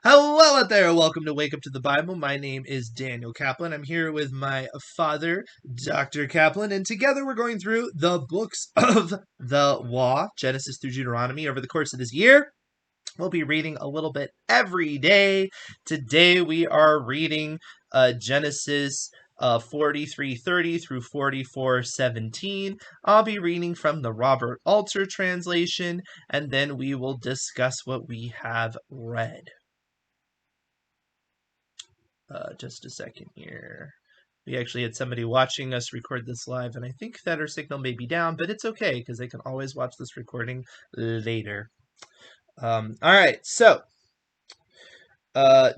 Hello out there. Welcome to Wake Up to the Bible. My name is Daniel Kaplan. I'm here with my father, Dr. Kaplan, and together we're going through the books of the law, Genesis through Deuteronomy, over the course of this year. We'll be reading a little bit every day. Today we are reading Genesis 43:30 through 44:17. I'll be reading from the Robert Alter translation, and then we will discuss what we have read. Just a second here. We actually had somebody watching us record this live, and I think that our signal may be down, but it's okay because they can always watch this recording later. All right, so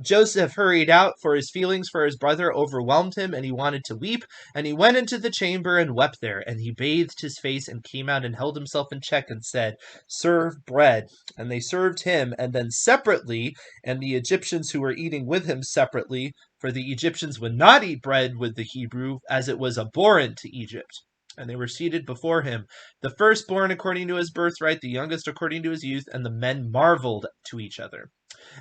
Joseph hurried out, for his feelings for his brother overwhelmed him, and he wanted to weep. And he went into the chamber and wept there. And he bathed his face and came out and held himself in check and said, "Serve bread." And they served him, and then separately, and the Egyptians who were eating with him separately, for the Egyptians would not eat bread with the Hebrew, as it was abhorrent to Egypt. And they were seated before him, the firstborn according to his birthright, the youngest according to his youth, and the men marveled to each other.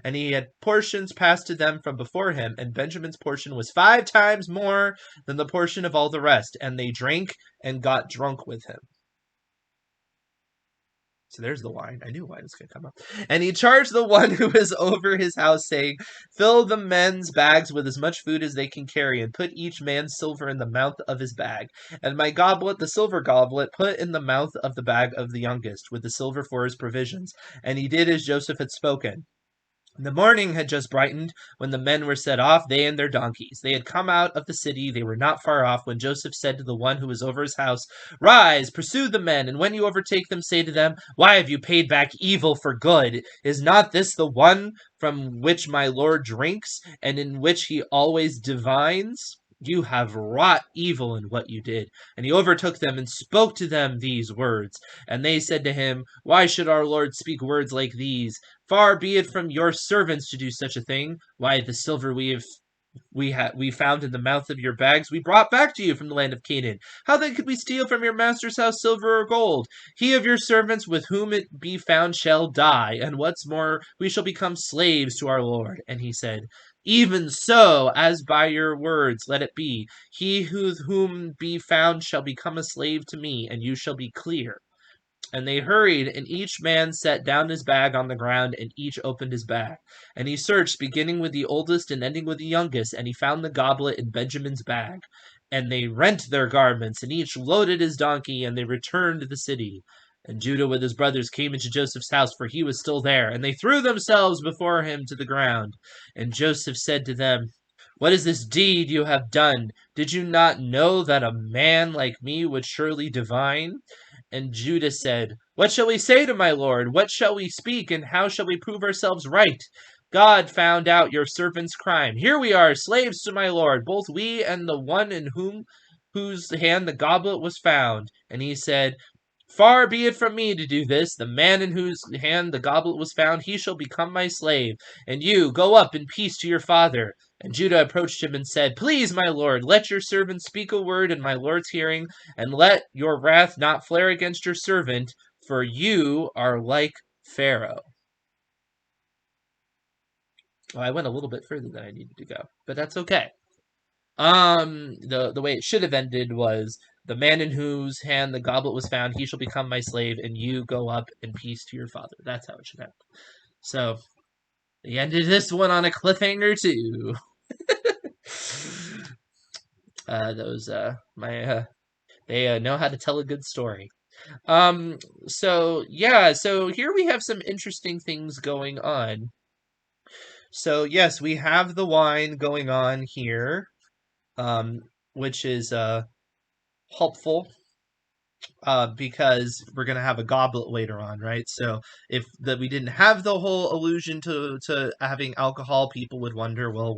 And he had portions passed to them from before him, and Benjamin's portion was 5 times more than the portion of all the rest, and they drank and got drunk with him. So there's the wine. I knew wine was going to come up. And he charged the one who was over his house, saying, "Fill the men's bags with as much food as they can carry, and put each man's silver in the mouth of his bag. And my goblet, the silver goblet, put in the mouth of the bag of the youngest, with the silver for his provisions." And he did as Joseph had spoken. The morning had just brightened when the men were set off, they and their donkeys. They had come out of the city. They were not far off when Joseph said to the one who was over his house, "Rise, pursue the men, and when you overtake them, say to them, 'Why have you paid back evil for good? Is not this the one from which my Lord drinks, and in which he always divines? You have wrought evil in what you did." And he overtook them and spoke to them these words. And they said to him, "Why should our Lord speak words like these? Far be it from your servants to do such a thing. Why, the silver we found in the mouth of your bags we brought back to you from the land of Canaan. How then could we steal from your master's house silver or gold? He of your servants with whom it be found shall die, and what's more, we shall become slaves to our Lord." And he said, "Even so, as by your words, let it be. He whom be found shall become a slave to me, and you shall be clear." And they hurried, and each man set down his bag on the ground, and each opened his bag. And he searched, beginning with the oldest and ending with the youngest, and he found the goblet in Benjamin's bag. And they rent their garments, and each loaded his donkey, and they returned to the city. And Judah with his brothers came into Joseph's house, for he was still there, and they threw themselves before him to the ground. And Joseph said to them, "What is this deed you have done? Did you not know that a man like me would surely divine?" And Judah said, "What shall we say to my lord? What shall we speak, and how shall we prove ourselves right? God found out your servant's crime. Here we are, slaves to my lord, both we and the one in whose hand the goblet was found." And he said, "Far be it from me to do this. The man in whose hand the goblet was found, he shall become my slave. And you, go up in peace to your father." And Judah approached him and said, "Please, my lord, let your servant speak a word in my lord's hearing, and let your wrath not flare against your servant, for you are like Pharaoh." Well, I went a little bit further than I needed to go, but that's okay. The way it should have ended was, "The man in whose hand the goblet was found, he shall become my slave, and you go up in peace to your father." That's how it should end. So they ended this one on a cliffhanger too. Those my they know how to tell a good story. So yeah, so here we have some interesting things going on. So yes, we have the wine going on here, which is helpful because we're gonna have a goblet later on, right? So if that we didn't have the whole allusion to having alcohol, people would wonder, well,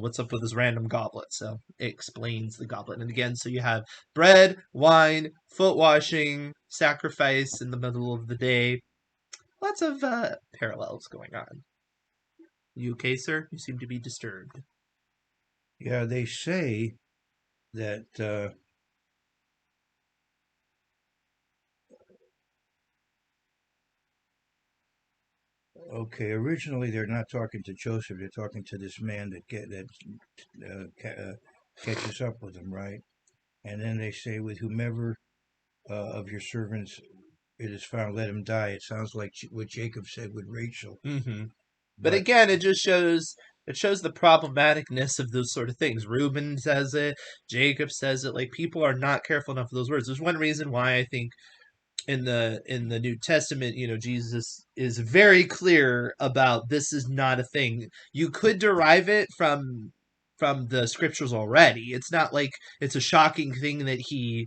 what's up with this random goblet? So it explains the goblet. And again, so you have bread, wine, foot washing, sacrifice in the middle of the day. Lots of parallels going on. You okay, sir? You seem to be disturbed. Yeah, they say that okay, originally they're not talking to Joseph. They're talking to this man that catches up with him, right? And then they say, with whomever of your servants it is found, let him die. It sounds like what Jacob said with Rachel. Mm-hmm. But But again, it shows the problematicness of those sort of things. Reuben says it, Jacob says it. Like people are not careful enough of those words. There's one reason why I think in the New Testament, Jesus is very clear about this is not a thing. You could derive it from the scriptures already. It's not like it's a shocking thing that he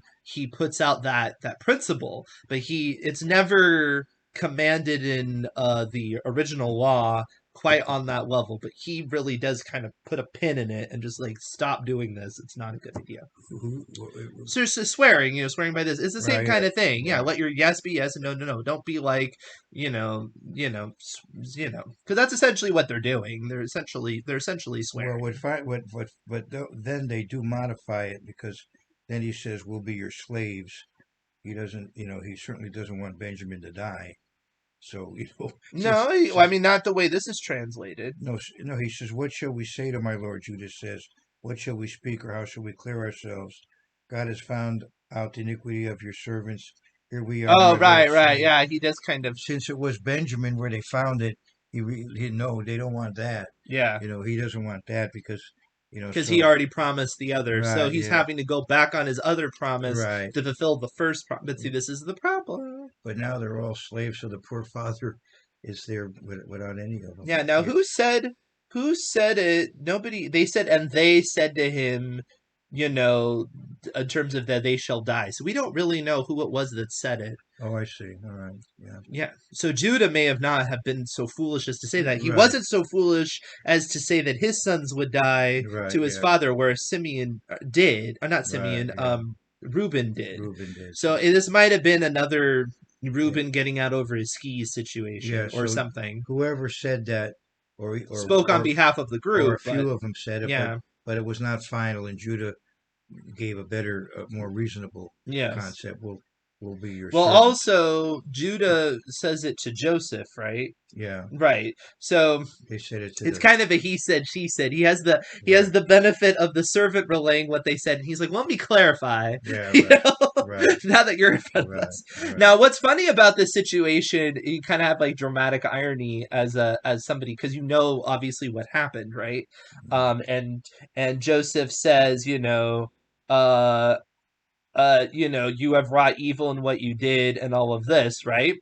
puts out that principle, but he it's never commanded in the original law quite on that level, but he really does kind of put a pin in it and just like stop doing this. It's not a good idea. who, So it's just swearing, swearing by this. It's the same right, yeah, kind of thing. Yeah, right. let your yes be yes and no, no, no. Don't be like, because that's essentially what they're doing. They're essentially Well, swearing. then they do modify it, because then he says, "We'll be your slaves." He doesn't, he certainly doesn't want Benjamin to die. So, No, well, I says, mean not the way this is translated. no, no. He says, "What shall we say to my lord?" Judas says, "What shall we speak, or how shall we clear ourselves? God has found out the iniquity of your servants. Here we are, Oh, my right, lord, right, slaves." yeah. He does kind of, Since it was Benjamin where they found it, he no, they don't want that. yeah, He doesn't want that, because, because he so already promised the other, so right, he's yeah, having to go back on his other promise right. to fulfill the first promise. But see, this is the problem. But now they're all slaves, so the poor father is there without any of them. Yeah, now Yeah. who said it? Nobody they said and they said to him, in terms of that they shall die. So we don't really know who it was that said it. Oh, I see. All right. Yeah. Yeah. So Judah may have not have been so foolish as to say that. He Right. wasn't so foolish as to say that his sons would die Right. to his Yeah. father, whereas Simeon did, or not Right. Simeon, Yeah. Reuben did. Reuben did. So this might have been another Yeah. Reuben getting out over his skis situation Yeah. or So something. whoever said that, or or Spoke on or behalf of the or group, a but few of them said it, but yeah, it was not final, and Judah gave a better, more reasonable yes. concept. Will be your Well, servant. also Judah says it to Joseph, right? Yeah. Right. So They said it to it's the kind of a he said she said. He has right. the benefit of the servant relaying what they said, and he's like, "Let me clarify." Yeah. You Right. know, Right. now that you're in front of Right. us. Right. Now, what's funny about this situation, you kind of have like dramatic irony as somebody because obviously what happened, right? And Joseph says, uh you have wrought evil in what you did and all of this, right?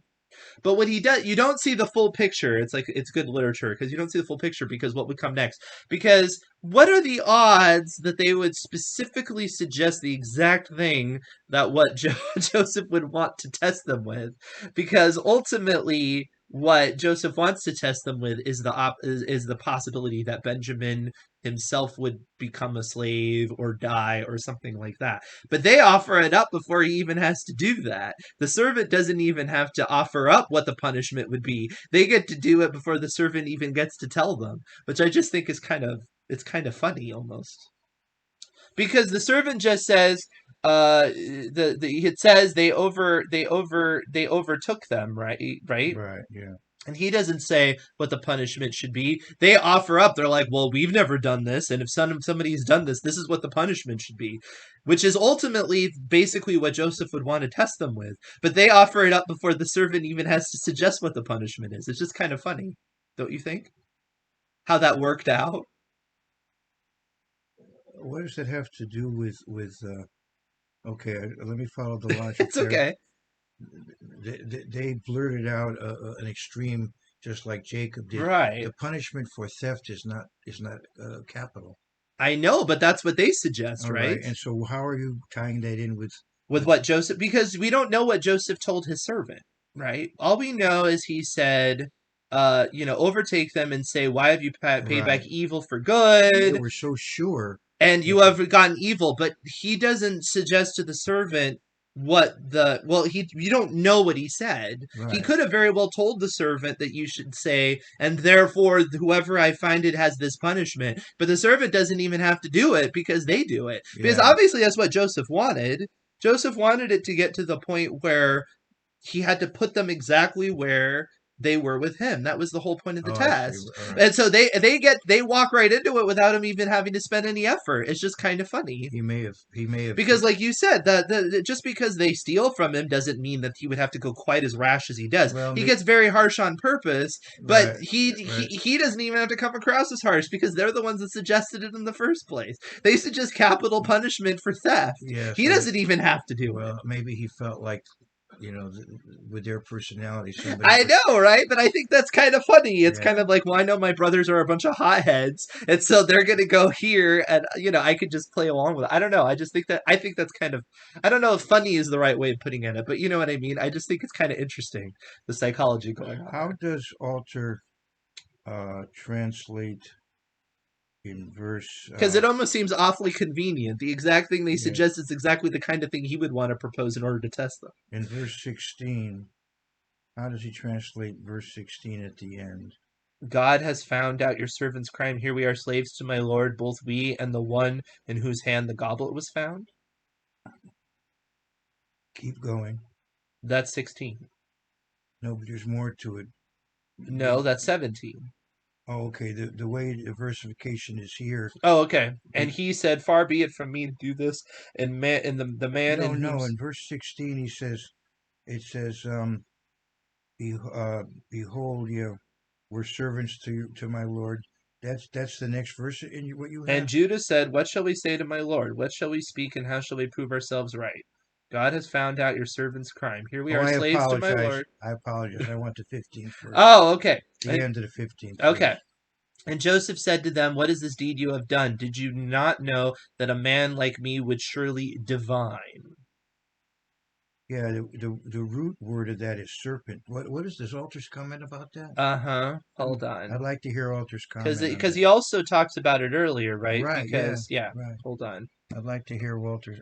But what he does, you don't see the full picture. It's like it's good literature because you don't see the full picture because what would come next? Because what are the odds that they would specifically suggest the exact thing that what Joseph would want to test them with? Because ultimately, what Joseph wants to test them with is the possibility that Benjamin himself would become a slave or die or something like that. But they offer it up before he even has to do that. The servant doesn't even have to offer up what the punishment would be. They get to do it before the servant even gets to tell them, which I just think is kind of funny almost. Because the servant just says it says they overtook them, right? Right. Yeah. And he doesn't say what the punishment should be. They offer up. They're like, "Well, we've never done this, and if somebody's done this, this is what the punishment should be," which is ultimately basically what Joseph would want to test them with. But they offer it up before the servant even has to suggest what the punishment is. It's just kind of funny, don't you think? How that worked out. What does that have to do with? Okay, let me follow the logic It's there. okay, They blurted out an extreme, just like Jacob did. right? The punishment for theft is not capital. I know, but that's what they suggest, All right, right? and so how are you tying that in With with what Joseph, because we don't know what Joseph told his servant, right? All we know is he said, overtake them and say, "Why have you paid back right? evil for They good?" were so sure And you that the have gotten evil, but he doesn't suggest to the servant what the well he you don't know what he said. He right, could have very well told the servant that you should say, and therefore whoever I find it has this punishment, but the servant doesn't even have to do it because they do it, because yeah, obviously that's what Joseph wanted. Joseph wanted it to get to the point where he had to put them exactly where they were with him. That was the whole point of the Oh, I see. test. All right. And so they walk right into it without him even having to spend any effort. It's just kind of funny. He may have Because, like you said, just because they steal from him doesn't mean that he would have to go quite as rash as he does. well, He gets very harsh on purpose, but right, right. he doesn't even have to come across as harsh because they're the ones that suggested it in the first place. They suggest capital punishment for theft. Yeah, He so doesn't even have to do it. well, maybe he felt like, with their personality, somebody I could. know, right? But I think that's kind of funny. It's Yeah, kind of like, well, I know my brothers are a bunch of hotheads, and so they're gonna go here, and I could just play along with it. I don't know. I think that's kind of, I don't know if funny is the right way of putting it, but you know what I mean. I just think it's kind of interesting the psychology going on how there does alter translate in verse? because it almost seems awfully convenient. The exact thing they Yeah, suggest is exactly the kind of thing he would want to propose in order to test them. in verse 16. How does he translate verse 16 at the end? God has found out your servant's crime. Here we are slaves to my lord, both we and the one in whose hand the goblet was found. Keep going. That's 16. No, but there's more to it. No, that's 17. Oh, okay. The way the versification is here. Oh, okay. And It, he said, "Far be it from me to do this." And the man no, in no. whom's In verse 16, it says, Be, behold, we're servants to my Lord. That's the next verse in what you and have. Judah said, "What shall we say to my lord? What shall we speak, and how shall we prove ourselves right? God has found out your servant's crime. Here we Oh, are, I slaves to my apologize. lord." I apologize. I want the 15th verse. Oh, okay. The And end of the 15th verse. okay. And Joseph said to them, "What is this deed you have done? Did you not know that a man like me would surely divine?" Yeah, the root word of that is serpent. What is this author's comment about that? Uh-huh. I'm, Hold I'd on. like to hear author's Because comment on because that. he also talks about it earlier, right? Right, yeah, Because yeah, right. hold on. I'd like to hear Walter's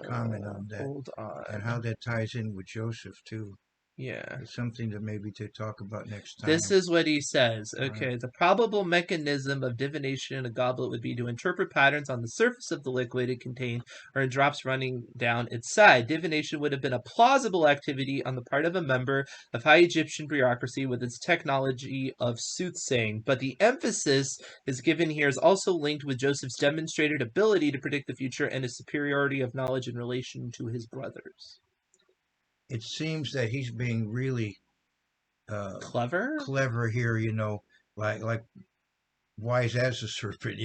comment on that Hold and how on. that ties in with Joseph too. Yeah. It's something to maybe to talk about next This time. is what he says. All right. Okay, the probable mechanism of divination in a goblet would be to interpret patterns on the surface of the liquid it contained or in drops running down its side. Divination would have been a plausible activity on the part of a member of high Egyptian bureaucracy with its technology of soothsaying, but the emphasis is given here is also linked with Joseph's demonstrated ability to predict the future and his superiority of knowledge in relation to his brothers. It seems that he's being really uh, Clever? clever here. Like wise as a serpent.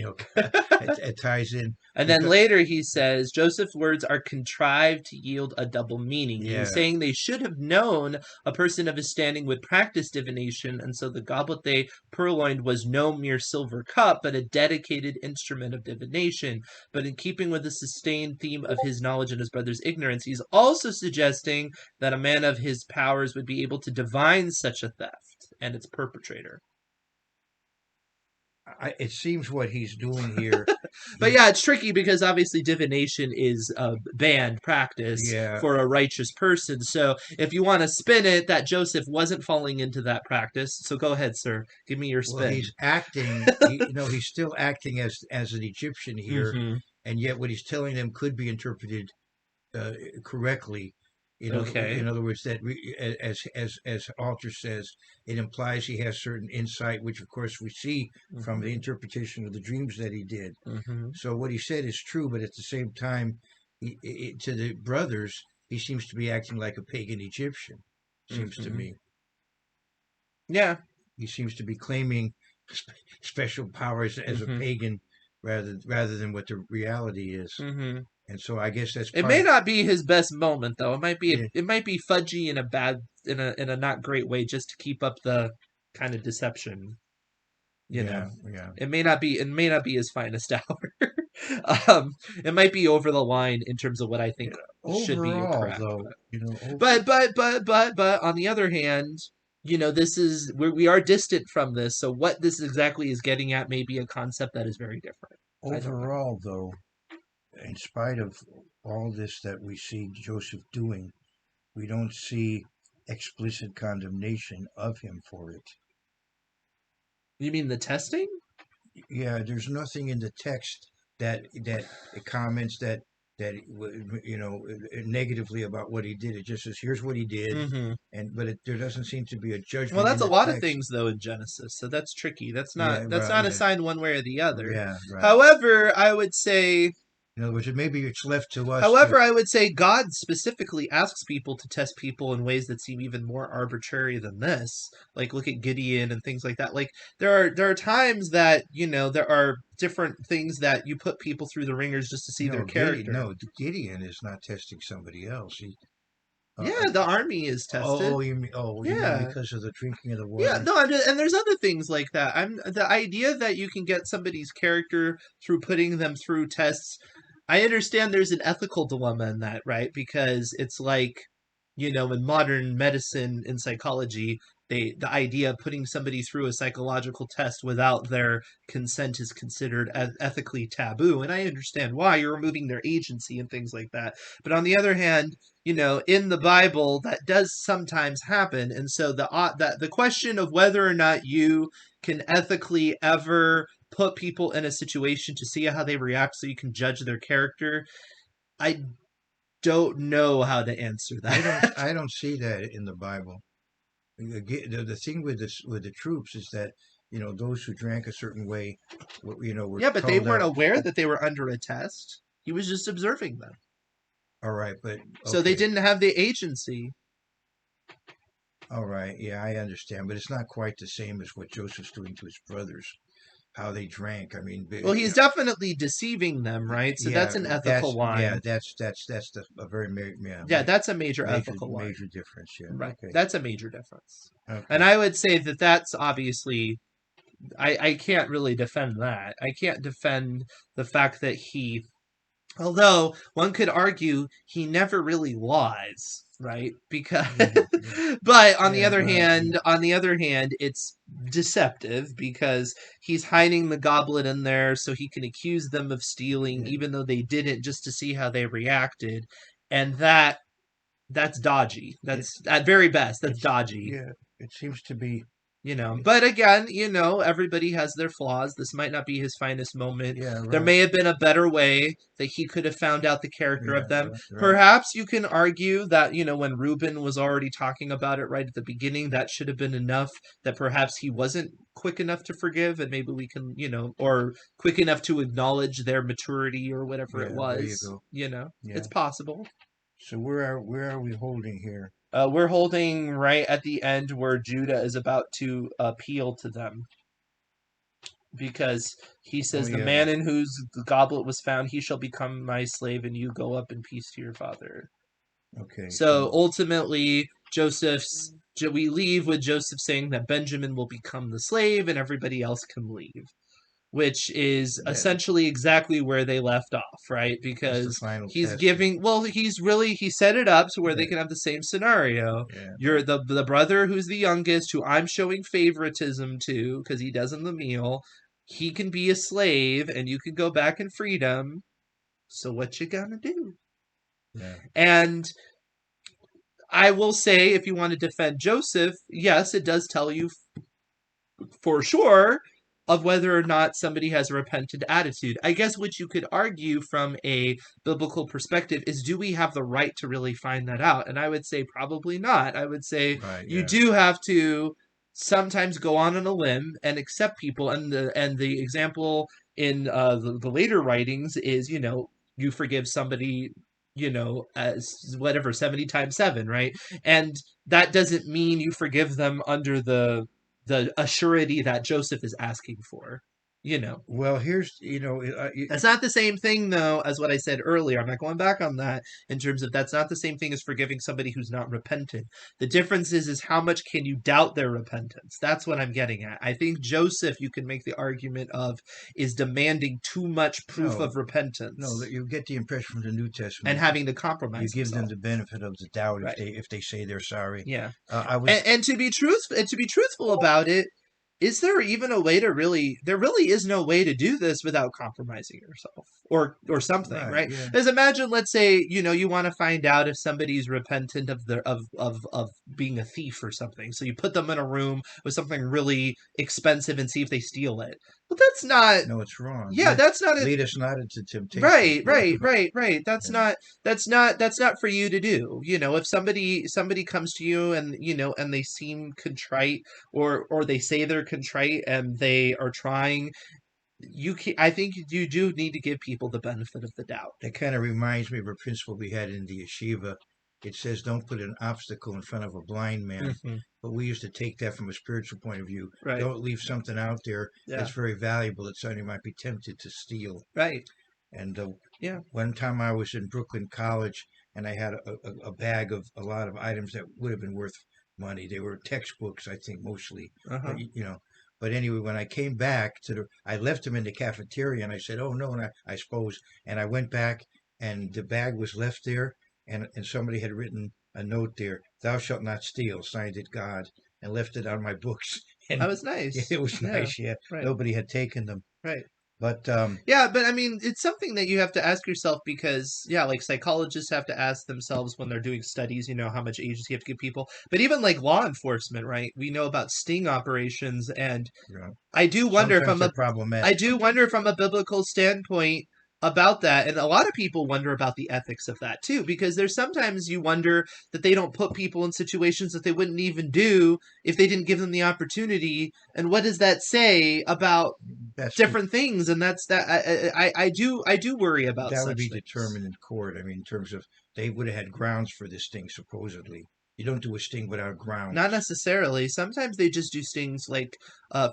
It ties in And then because later he says Joseph's words are contrived to yield a double meaning. He's yeah, saying they should have known a person of his standing would practice divination, and so the goblet they purloined was no mere silver cup, but a dedicated instrument of divination. But in keeping with the sustained theme of his knowledge and his brother's ignorance, he's also suggesting that a man of his powers would be able to divine such a theft and its perpetrator. it seems what he's doing here. But He yeah, it's tricky because obviously divination is a banned practice yeah. for a righteous person. So if you want to spin it, that Joseph wasn't falling into that practice. So go ahead, sir. Give me your Well, spin. he's acting. He's still acting as an Egyptian here, Mm-hmm. and yet what he's telling them could be interpreted correctly. Okay. In other words, that as Alter says, it implies he has certain insight, which of course we see from the Mm-hmm. interpretation of the dreams that he did. Mm-hmm. So what he said is true, but at the same time, to the brothers, he seems to be acting like a pagan Egyptian. Seems to Mm-hmm. me Yeah. he seems to be claiming special powers as a Mm-hmm. pagan rather than what the reality is. Mm-hmm. And so I guess that's It part may of not be his best moment though. yeah, It might be fudgy in a bad in a not great way just to keep up the kind of deception. You yeah, know, yeah. it may not be his finest hour. It might be over the line in terms of what I think Yeah. should be Overall, correct. though, But on the other hand, this is we are distant from this, so what this exactly is getting at may be a concept that is very different. I don't know. overall, though, in spite of all this that we see Joseph doing, we don't see explicit condemnation of him for it. You mean the testing? Yeah, there's nothing in the text that it comments that that negatively about what he did. It just says, here's what he did, Hmm. there doesn't seem to be a Well, judgment in that's a the lot of text. things though in Genesis, so that's tricky. Yeah, That's right, not yeah, assigned one way or the other. yeah, right. However, I would say In other words, maybe it's left to us to. However, I would say God specifically asks people to test people in ways that seem even more arbitrary than this. Like look at Gideon and things like that. Like there are times that, there are different things that you put people through the ringers just to see their No, Gideon. character. No, Gideon is not testing somebody else. Uh, Yeah, the army is tested. you mean Yeah. because of the drinking of the Yeah, water? no, and there's other things like that. The idea that you can get somebody's character through putting them through tests. I understand there's an ethical dilemma in that, right? Because it's like, in modern medicine and psychology, the idea of putting somebody through a psychological test without their consent is considered ethically taboo, and I understand why. You're removing their agency and things like that. But on the other hand, in the Bible, that does sometimes happen, and so the question of whether or not you can ethically ever put people in a situation to see how they react, so you can judge their character, I don't know how to answer that. I don't see that in the Bible. The thing with the troops is that those who drank a certain way, were Yeah, but they called weren't out. aware that they were under a test. He was just observing them, All right, but so they okay, didn't have the agency. all right, yeah, I understand, but it's not quite the same as what Joseph's doing to his brothers, how they drank. I mean, Well, he's definitely deceiving them, right? So yeah, that's an ethical line. that's a very Yeah, that's a major major ethical line. major difference. Yeah, Right. okay, That's a major difference. And okay, I would say that that's obviously, I can't really defend that. I can't defend the fact that although one could argue he never really lies, right? Because, hmm, yeah, but yeah, right, yeah, on the other hand, it's deceptive because he's hiding the goblet in there so he can accuse them of stealing, yeah. even though they didn't, just to see how they reacted. And that's dodgy. It That's at very best, that's it's dodgy. yeah, it seems to be. But again, everybody has their flaws. This might not be his finest moment. Yeah, There right. may have been a better way that he could have found out the character Yeah, of them. right, right. Perhaps you can argue that, when Reuben was already talking about it right at the beginning, that should have been enough, that perhaps he wasn't quick enough to forgive, and maybe we can, or quick enough to acknowledge their maturity or whatever it Yeah, there you was. go. It's Yeah. possible. So where are we holding here? We're holding right at the end where Judah is about to appeal to them, because he Oh says, "The yeah. man in whose the goblet was found, he shall become my slave, and you go up in peace to your father." Okay. So So ultimately, we leave with Joseph saying that Benjamin will become the slave, and everybody else can leave, which is that essentially exactly where they left off, right? that's the Because final he's test. giving, well, he set it up to where they Yeah. can have the same scenario. Yeah. You're the brother who's the youngest, who I'm showing favoritism to because he does in the meal. He can be a slave, and you can go back in freedom. So what you gonna do? Yeah. And I will say, if you want to defend Joseph, yes, it does tell you for sure of whether or not somebody has a repentant attitude. I guess what you could argue from a biblical perspective is, do we have the right to really find that out? And I would say probably not. I would say Right. you Yeah. do have to sometimes go on a limb and accept people. And the example in the later writings is, you forgive somebody, as whatever, 70 times 7, right? And that doesn't mean you forgive them under the assurity that Joseph is asking for. You know, Well, here's that's not the same thing, though, as what I said earlier. I'm not going back on that in terms of that's not the same thing as forgiving somebody who's not repentant. The difference is how much can you doubt their repentance? That's what I'm getting at. I think Joseph, you can make the argument of, is demanding too much proof no of no repentance that you get the impression from the New and Testament. having to You compromise give them himself. the benefit of the doubt Right. if they say they're sorry. Yeah. I was And to be truthful about it, is there even a way to really, there really is no way to do this without compromising yourself or something, Right. right? Yeah. Because imagine, let's say, you want to find out if somebody's repentant of the of being a thief or something. So you put them in a room with something really expensive and see if they steal it. But that's not, No, it's wrong. yeah, that's not a, Lead us not into temptation. right, right, right, right. That's Yeah. not, that's not for you to do. If somebody comes to you and and they seem contrite, or they say they're contrite and they are trying, I think you do need to give people the benefit of the doubt. That kind of reminds me of a principle we had in the yeshiva. It says, don't put an obstacle in front of a blind man. But we used to take that from a spiritual point of view. Right. Don't leave something out there Yeah. that's very valuable that somebody might be tempted to steal. Right. And Yeah. one time I was in Brooklyn College and I had a bag of a lot of items that would have been worth money. They were textbooks, I think, mostly. Uh-huh. But anyway, when I came back I left them in the cafeteria and I said, oh no, and I suppose, and I went back and the bag was left there and somebody had written a note there, thou shalt not steal, signed it God, and left it on my books. And That was nice. it was nice, yeah. Right. Nobody had taken them. Right. But Yeah, but I mean, it's something that you have to ask yourself because, yeah, like psychologists have to ask themselves when they're doing studies, how much agency you have to give people. But even like law enforcement, right? We know about sting operations, and I do wonder sometimes from they're a I problematic. do wonder from a biblical standpoint about that, and a lot of people wonder about the ethics of that too, because there's sometimes you wonder that they don't put people in situations that they wouldn't even do if they didn't give them the opportunity. And what does that say about That's different things? And that's that. I do worry about that would such be things. determined in court. I mean, in terms of they would have had grounds for this sting, supposedly. You don't do a sting without grounds. Not necessarily. Sometimes they just do things like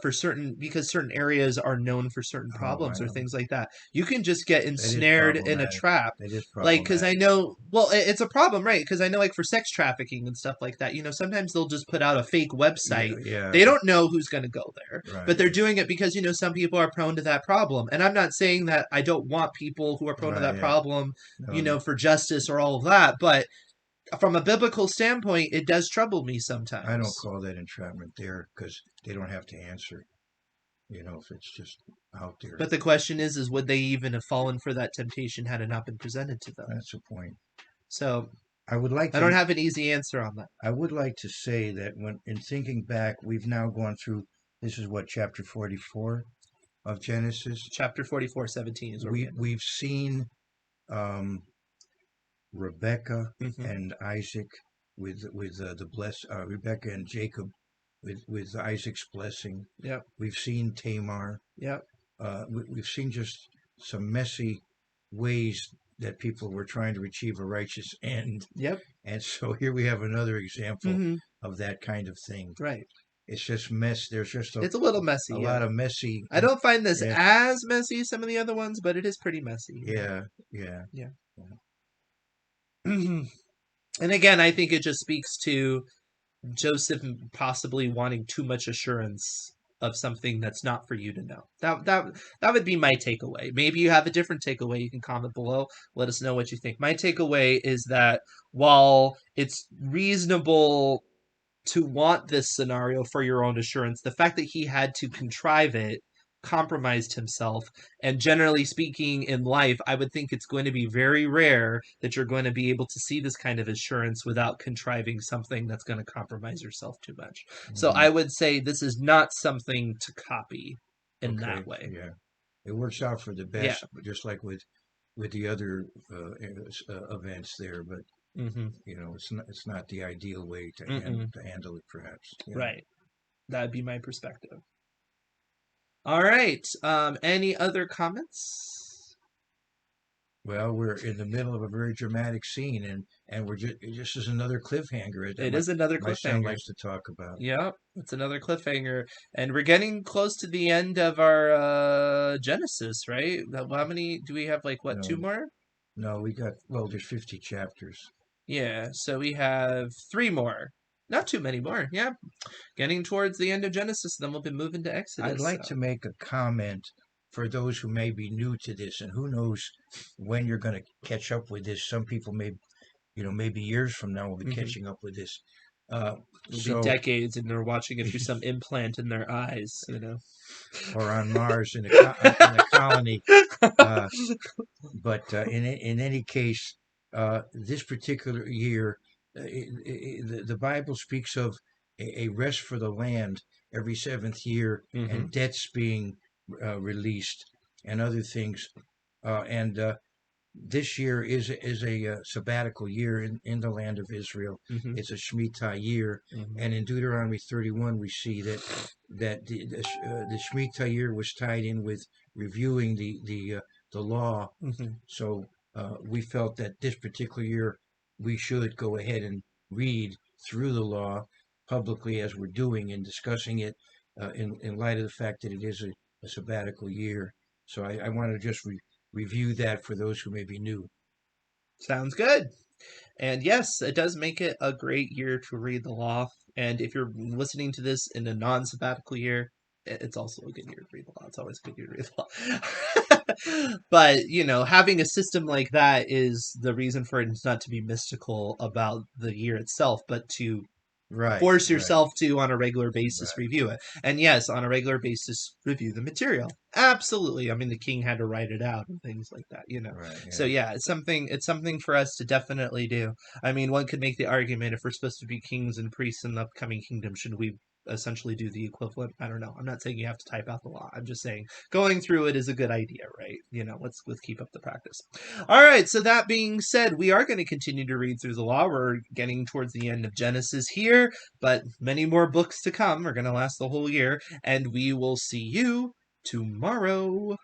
for certain, because certain areas are known for certain Oh, problems I or know. things like that. You can just get That is ensnared in a problematic. trap. That is Like, because I problematic. know, well, it's a problem, right? Because I know, like, for sex trafficking and stuff like that, sometimes they'll just put out a fake website. Yeah, They don't know who's going to go there, right. but they're doing it because, some people are prone to that problem. And I'm not saying that I don't want people who are prone to Right, that yeah. problem, No, for justice or all of that. But from a biblical standpoint, it does trouble me I don't sometimes. call that entrapment there because they don't have to answer. If it's just out there. But the question is would they even have fallen for that temptation had it not been presented to them? That's the point. So I would like I don't to. have an easy answer on that. I would like to say that when in thinking back, we've now gone through. This is what chapter 44 of Genesis. Chapter 44:17 is where we end. We've seen um, Rebecca Mm-hmm. and Isaac with the Rebecca and Jacob with Isaac's blessing. Yep. We've seen Tamar. Yep. We've seen just some messy ways that people were trying to achieve a righteous end. Yep. And so here we have another example Mm-hmm. of that kind of thing. Right. It's just mess. There's just It's a little messy. a Yeah. lot of messy. I don't find this Yeah. as messy as some of the other ones, but it is pretty messy. Yeah. And again, I think it just speaks to Joseph possibly wanting too much assurance of something that's not for you to know. That would be my takeaway. Maybe you have a different takeaway. You can comment below. Let us know what you think. My takeaway is that while it's reasonable to want this scenario for your own assurance, the fact that he had to contrive it compromised himself. And generally speaking, in life, I would think it's going to be very rare that you're going to be able to see this kind of assurance without contriving something that's going to compromise yourself too much. So I would say this is not something to copy in that way. Yeah, it works out for the best, just like with the other events there. But it's not the ideal way to handle it, perhaps. Right. That'd be my perspective. All right. Any other comments? Well, we're in the middle of a very dramatic scene, and we're just as another cliffhanger. It is another my son cliffhanger. likes to talk about. Yep, it's another cliffhanger, and we're getting close to the end of our Genesis, right? How many do we have? Like what? 2 more? No, there's 50 chapters. Yeah, so we have 3 more. Not too many more. Yeah, getting towards the end of Genesis, then we'll be moving to Exodus. I'd like to make a comment for those who may be new to this, and who knows when you're going to catch up with this. Some people maybe years from now will be catching up with this. It'll be So, decades, and they're watching it through some implant in their eyes, you know. or on Mars in a colony. Uh, but in any case, this particular year, the Bible speaks of a rest for the land every seventh year, Hmm. and debts being released, and other things. And This year is a sabbatical year in the land of Israel. Hmm. It's a Shemitah year, Hmm. and in Deuteronomy 31 we see that the Shemitah year was tied in with reviewing the law. Hmm. So we felt that this particular year we should go ahead and read through the law publicly as we're doing and discussing it in light of the fact that it is a sabbatical year. So I want to just review that for those who may be new. Sounds good. And yes, it does make it a great year to read the law. And if you're listening to this in a non-sabbatical year, it's also a good year to read the law. It's always a good year to read the law. But, having a system like that is the reason for it not to be mystical about the year itself, but to Right, force right, yourself to, on a regular basis, right, review it. And yes, on a regular basis, review the material. Absolutely. I mean, the king had to write it out and things like that. right. So Yeah, yeah, it's something for us to definitely do. I mean, one could make the argument, if we're supposed to be kings and priests in the upcoming kingdom, should we essentially do the equivalent? I don't know. I'm not saying you have to type out the law. I'm just saying going through it is a good idea, right? Let's keep up the practice. All right, so that being said, we are going to continue to read through the law. We're getting towards the end of Genesis here, but many more books to come are going to last the whole year, and we will see you tomorrow.